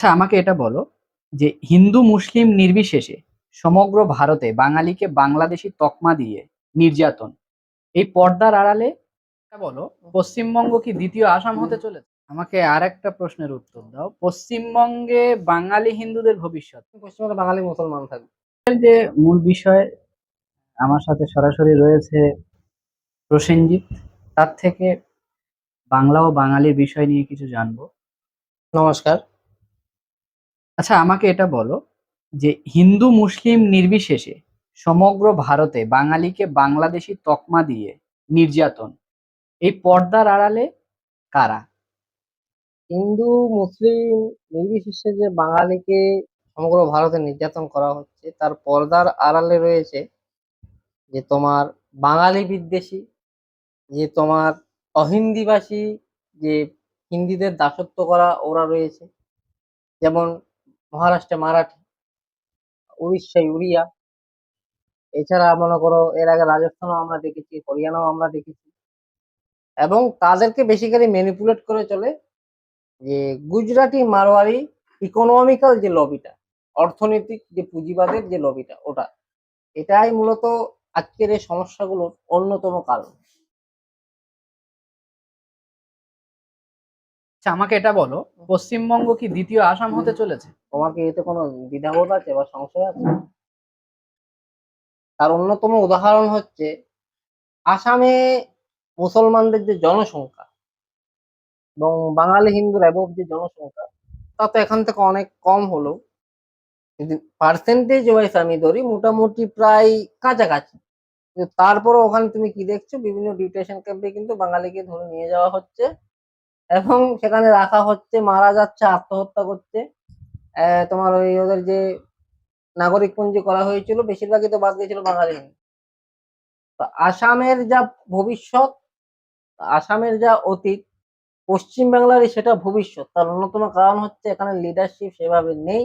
আচ্ছা আমাকে এটা বলো যে হিন্দু মুসলিম নির্বিশেষে সমগ্র ভারতে বাঙালিকে বাংলাদেশী তকমা দিয়ে নির্যাতন এই পর্দার আড়ালে এটা বলো, পশ্চিমবঙ্গ কি দ্বিতীয় আসাম হতে চলেছে? আমাকে আর একটা প্রশ্নের উত্তর দাও, পশ্চিমবঙ্গে বাঙালি হিন্দুদের ভবিষ্যৎ। পশ্চিমবঙ্গে বাঙালি মুসলমান থাকবে। এর যে মূল বিষয়, আমার সাথে সরাসরি রয়েছে প্রসেনজিৎ, তার থেকে বাংলা ও বাঙালির বিষয় নিয়ে কিছু জানবো। নমস্কার। আচ্ছা আমাকে এটা বলো যে হিন্দু মুসলিম নির্বিশেষে সমগ্র ভারতে বাঙালিকে বাংলাদেশী তকমা দিয়ে নির্যাতন এই পর্দার আড়ালে কারা? হিন্দু মুসলিম নির্বিশেষে যে বাঙালিকে সমগ্র ভারতে নির্যাতন করা হচ্ছে তার পর্দার আড়ালে রয়েছে যে তোমার বাঙালি বিদ্বেষী, যে তোমার অহিন্দিভাষী, যে হিন্দিদের দাসত্ব করা ওরা রয়েছে। যেমন মহারাষ্ট্রে মারাঠি, উড়িষ্যায় উড়িয়া, এছাড়া মনে করো এর আগে রাজস্থানও আমরা দেখেছি, হরিয়ানাও আমরা দেখেছি। এবং তাদেরকে বেসিক্যালি ম্যানিপুলেট করে চলে যে গুজরাটি মারোয়ারি ইকোনমিক্যাল যে লবিটা, অর্থনৈতিক যে পুঁজিবাদের যে লবিটা, ওটা এটাই মূলত আজকের এই সমস্যাগুলোর অন্যতম কারণ। আচ্ছা আমাকে এটা বলো, পশ্চিমবঙ্গ কি দ্বিতীয় আসাম হতে চলেছে? তোমার কি এতে কোনো দ্বিধাবোধ আছে বা সংশয় আছে? তার অন্যতম উদাহরণ হচ্ছে আসামে মুসলমানদের যে জনসংখ্যা এবং বাঙালি হিন্দুর অ্যাবভ যে জনসংখ্যা, তা তো এখান থেকে অনেক কম হলেও যদি পার্সেন্টেজ ওয়াইজ আমি ধরি মোটামুটি প্রায় কাছাকাছি। কিন্তু তারপরে ওখানে তুমি কি দেখছো, বিভিন্ন ডিটেনশন ক্যাম্পে কিন্তু বাঙালিকে ধরে নিয়ে যাওয়া হচ্ছে এবং সেখানে রাখা হচ্ছে, মারা যাচ্ছে, আত্মহত্যা করছে। তোমার ওই ওদের যে নাগরিকপঞ্জি করা হয়েছিল বেশিরভাগই তো বাদ গেছিল বাঙালি নিয়ে। তো আসামের যা ভবিষ্যৎ, আসামের যা অতীত, পশ্চিম বাংলারই সেটা ভবিষ্যৎ। তার অন্যতম কারণ হচ্ছে এখানে লিডারশিপ সেভাবে নেই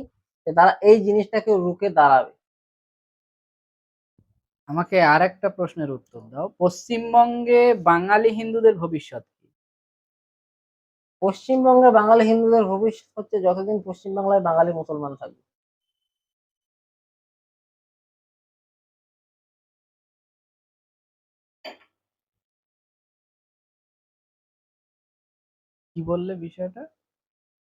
যে তারা এই জিনিসটাকে রুখে দাঁড়াবে। আমাকে আর একটা প্রশ্নের উত্তর দাও, পশ্চিমবঙ্গে বাঙালি হিন্দুদের ভবিষ্যৎ কি? পশ্চিমবঙ্গে বাঙালি হিন্দুদের ভবিষ্যৎ হচ্ছে যতদিন পশ্চিমবাংলায় বাঙালি মুসলমান থাকবে। কি বললে বিষয়টা?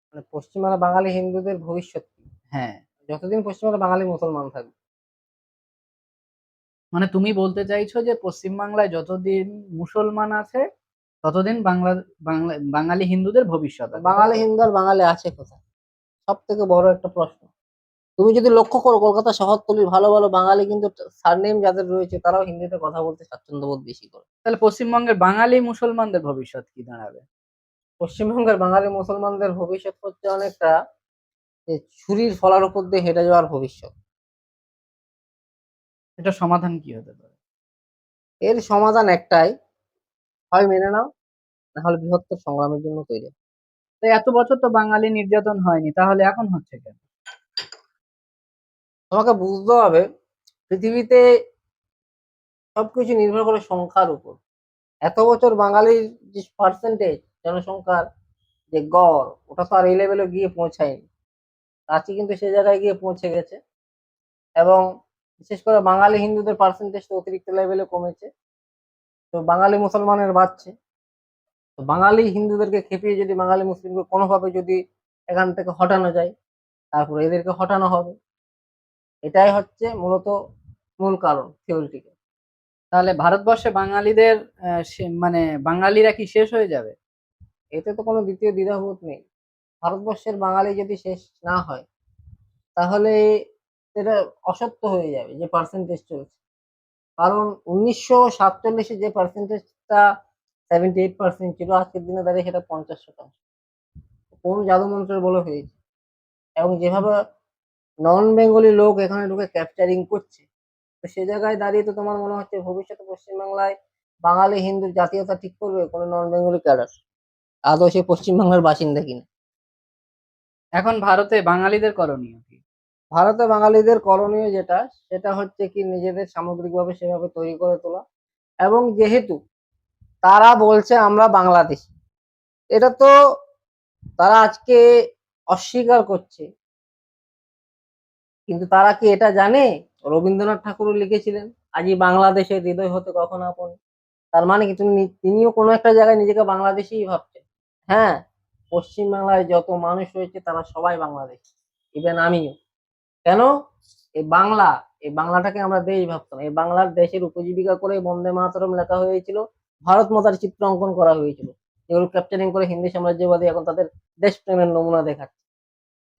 মানে পশ্চিমবাংলা বাঙালি হিন্দুদের ভবিষ্যৎ কি? হ্যাঁ, যতদিন পশ্চিমবাংলা বাঙালি মুসলমান থাকবে। মানে তুমি বলতে চাইছো যে পশ্চিমবাংলায় যতদিন মুসলমান আছে ততদিন বাঙালি হিন্দুদের ভবিষ্যৎ আছে, তাই বাঙালি তো? হিন্দু আর বাঙালি আছে কোথায়? সব থেকে বড় একটা প্রশ্ন। তুমি যদি লক্ষ্য করো কলকাতা শহরতলির ভালো ভালো বাঙালি কিন্তু সারনেম যাদের রয়েছে তারাও হিন্দিতে কথা বলতে স্বাচ্ছন্দ্য বোধ বেশি করে। তাহলে পশ্চিমবঙ্গের বাঙালি মুসলমানদের ভবিষ্যৎ কি দাঁড়াবে? পশ্চিমবঙ্গের বাঙালি মুসলমানদের ভবিষ্যৎ হচ্ছে অনেকটা যে ছুরির ফলার উপর দিয়ে হেঁটে যাওয়ার ভবিষ্যৎ। এটা সমাধান কি হতে পারে? এর সমাধান একটাই, হয় মেনে নাও, না হলে বৃহত্তর সংগ্রামের জন্য তৈরি হও। তো এত বছর তো বাঙালি নির্যাতন হয়নি, তাহলে এখন হচ্ছে কেন? তোমাকে বুঝতে হবে পৃথিবীতে সবকিছু নির্ভর করে সংখ্যার উপর। এত বছর বাঙালির যে পার্সেন্টেজ জনসংখ্যার যে গড়, ওটা তো আর এই লেভেলে গিয়ে পৌঁছায়নি। রাঁচি কিন্তু সে জায়গায় গিয়ে পৌঁছে গেছে। এবং বিশেষ করে বাঙালি হিন্দুদের পার্সেন্টেজ তো অতিরিক্ত লেভেলে কমেছে। তো বাঙালি মুসলমানের বাড়ছে। তো বাঙালি হিন্দুদেরকে খেপিয়ে যদি বাঙালি মুসলিমকে কোনোভাবে যদি এখান থেকে হটানো যায়, তারপরে এদেরকে হটানো হবে। এটাই হচ্ছে মূলত মূল কারণ থিওরিটিকে। তাহলে ভারতবর্ষে বাঙালিদের মানে বাঙালিরা কি শেষ হয়ে যাবে? এতে তো কোনো দ্বিতীয় দ্বিধাবোধ নেই। ভারতবর্ষের বাঙালি যদি শেষ না হয় তাহলে এটা অসত্য হয়ে যাবে যে পার্সেন্টেজ চলছে। কারণ 1947-এ যে পার্সেন্টেজটা 78% ছিল, আজকের দিনে দাঁড়িয়ে সেটা 50%। কোন জাদু মন্ত্রের বলে হয়েছে। এবং যেভাবে নন বেঙ্গলি লোক এখানে ঢুকে ক্যাপচারিং করছে, তো সে জায়গায় দাঁড়িয়ে তো তোমার মনে হচ্ছে ভবিষ্যতে পশ্চিমবাংলায় বাঙালি হিন্দুর জাতীয়তা ঠিক করবে কোনো নন বেঙ্গলি ক্যাডার? আদৌ সে পশ্চিমবাংলার বাসিন্দা কিনা? এখন ভারতে বাঙালিদের করণীয় কি? ভারতে বাঙালিদের করণীয় যেটা, সেটা হচ্ছে কি নিজেদের সামগ্রিকভাবে সেভাবে তৈরি করে তোলা। এবং যেহেতু তারা বলছে আমরা বাংলাদেশী, এটা তো তারা আজকে অস্বীকার করছে, কিন্তু তারা কি এটা জানে রবীন্দ্রনাথ ঠাকুরও লিখেছিলেন আজই বাংলাদেশের হৃদয় হতে কখনো আপন। তার মানে কি তিনিও কোনো একটা জায়গায় নিজেকে বাংলাদেশীই ভাবছেন। হ্যাঁ, পশ্চিম বাংলায় যত মানুষ রয়েছে তারা সবাই বাংলাদেশ, ইভেন আমিও। কেন? এই বাংলা, এই বাংলাটাকে আমরা দেশ ভাবতাম, এই বাংলার দেশের উপজীবিকা করে বন্দে মাতরম লেখা হয়েছিল, ভারত মাতার চিত্র অঙ্কন করা হয়েছিল, যেগুলো ক্যাপচারিং করে হিন্দি সাম্রাজ্যবাদী এখন তাদের দেশপ্রেমের নমুনা দেখাচ্ছে।